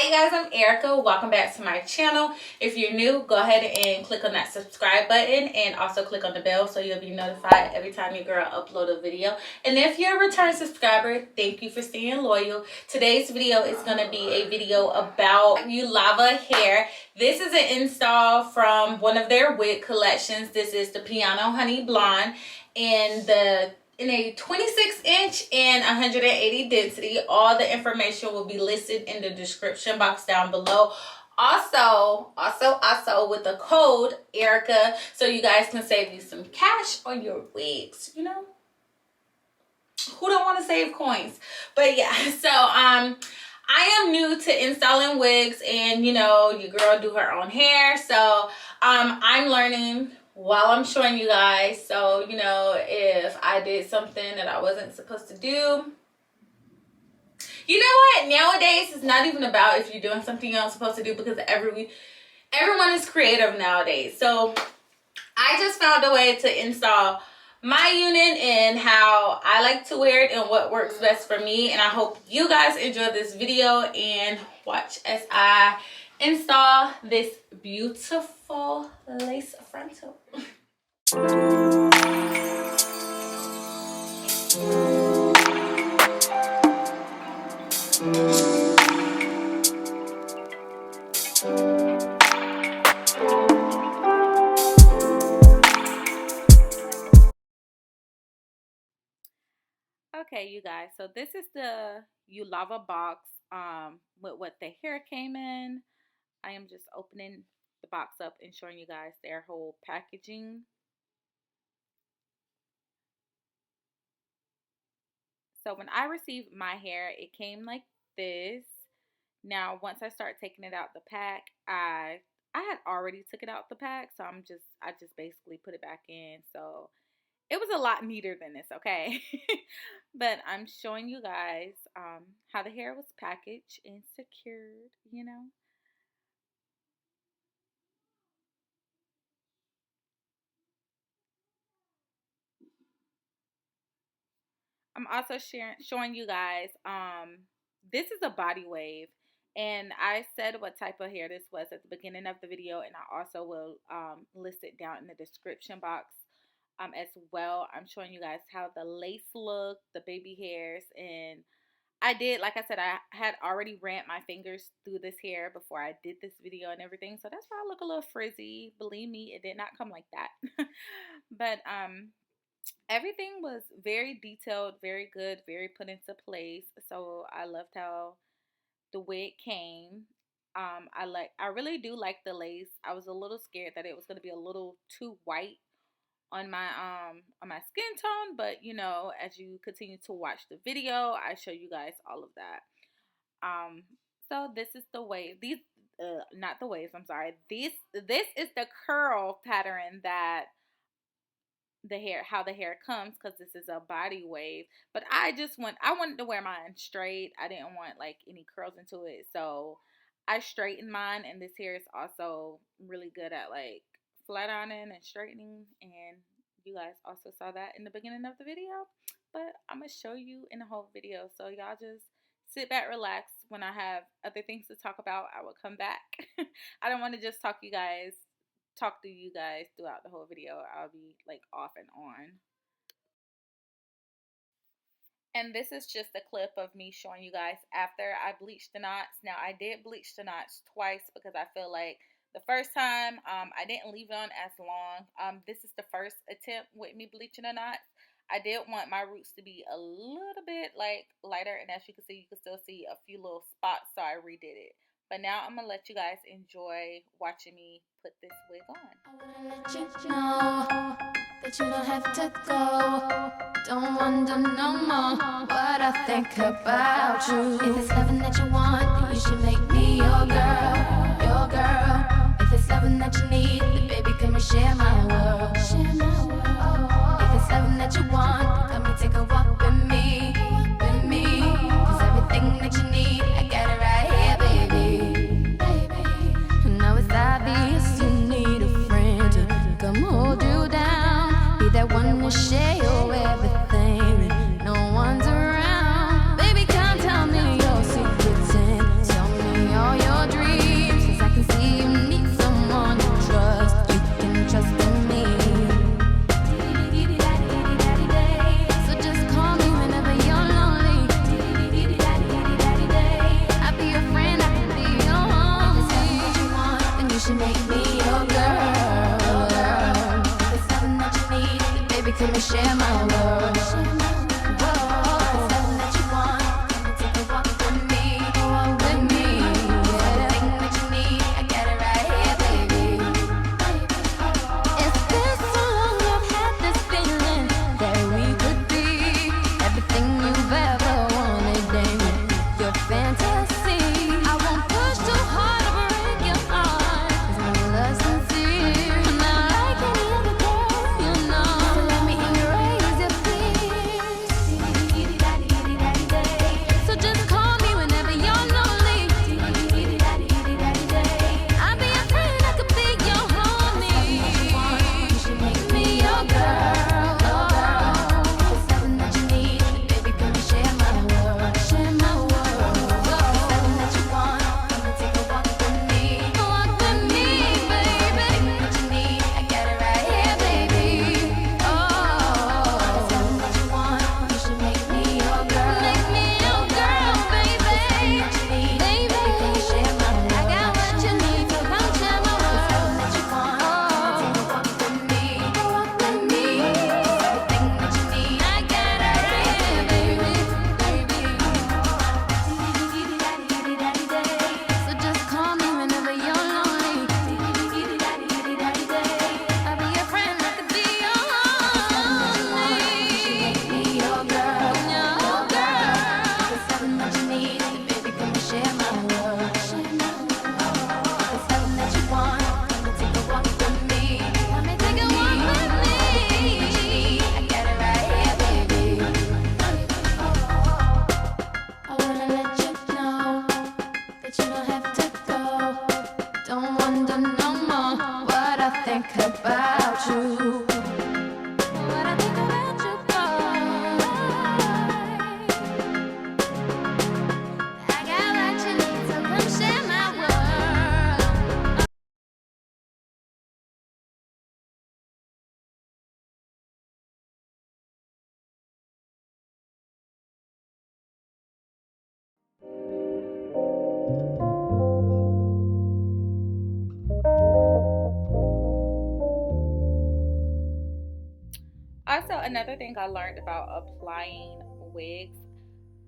Hi you guys, I'm Erica. Welcome back to my channel. If you're new, go ahead and click on that subscribe button and also click on the bell so you'll be notified every time your girl upload a video. And if you're a return subscriber, thank you for staying loyal. Today's video is going to be a video about Yolova hair. This is an install from one of their wig collections. This is the Piano Honey Blonde and in a 26-inch and 180 density. All the information will be listed in the description box down below. Also with the code Erica, so you guys can save you some cash on your wigs. You know, who don't want to save coins? But yeah, so I am new to installing wigs, and you know, your girl do her own hair, so I'm learning while I'm showing you guys. So, you know, if I did something that I wasn't supposed to do, you know what? Nowadays, it's not even about if you're doing something you're not supposed to do, because everyone is creative nowadays. So, I just found a way to install my unit and how I like to wear it and what works best for me. And I hope you guys enjoy this video and watch as I install this beautiful lace frontal. Okay, you guys, so this is the Yolova box with what the hair came in. I am just opening the box up and showing you guys their whole packaging. So when I received my hair, it came like this. Now, once I start taking it out the pack, I had already took it out the pack, so I just basically put it back in. So it was a lot neater than this, okay? But I'm showing you guys how the hair was packaged and secured, you know. I'm also showing you guys, this is a body wave, and I said what type of hair this was at the beginning of the video, and I also will list it down in the description box as well. I'm showing you guys how the lace look, the baby hairs, and I did, like I said, I had already ran my fingers through this hair before I did this video and everything, so that's why I look a little frizzy. Believe me, it did not come like that. But everything was very detailed, very good, very put into place. So I loved how the wig came. I really do like the lace. I was a little scared that it was going to be a little too white on my skin tone, but you know, as you continue to watch the video, I show you guys all of that. So this is the wave. These not the waves, I'm sorry. This is the curl pattern that how the hair comes, because this is a body wave. But I wanted to wear mine straight. I didn't want like any curls into it, so I straightened mine. And this hair is also really good at like flat ironing and straightening, and you guys also saw that in the beginning of the video. But I'm gonna show you in the whole video, so y'all just sit back, relax. When I have other things to talk about, I will come back. I don't want to just talk to you guys throughout the whole video. I'll be like off and on. And this is just a clip of me showing you guys after I bleached the knots. Now, I did bleach the knots twice because I feel like the first time I didn't leave it on as long. This is the first attempt with me bleaching the knots. I did want my roots to be a little bit like lighter, and as you can see, you can still see a few little spots, so I redid it. But now I'm gonna let you guys enjoy watching me put this wig on. I wanna let you know that you don't have to go. Don't wonder no more what I think about you. If it's loving that you want, then you should make me your girl, your girl. If it's loving that you need, then baby, come and share my world. Share my world. If it's loving that you want, then come and take a walk with me, with me. 'Cause everything that you need, I got it right here, baby. Now it's obvious you need a friend to come hold you down. Be that one to share your everything when no one's around. Baby, come tell me your secrets and come and share my world. Also, another thing I learned about applying wigs,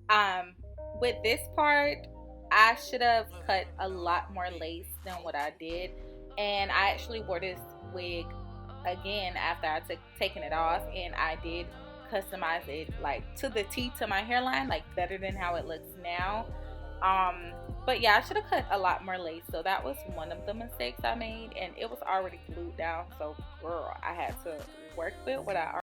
um, with this part, I should have cut a lot more lace than what I did, and I actually wore this wig again after I took taken it off, and I did customize it like to the T to my hairline, like better than how it looks now. But yeah, I should have cut a lot more lace, so that was one of the mistakes I made, and it was already glued down, so girl, I had to work with what I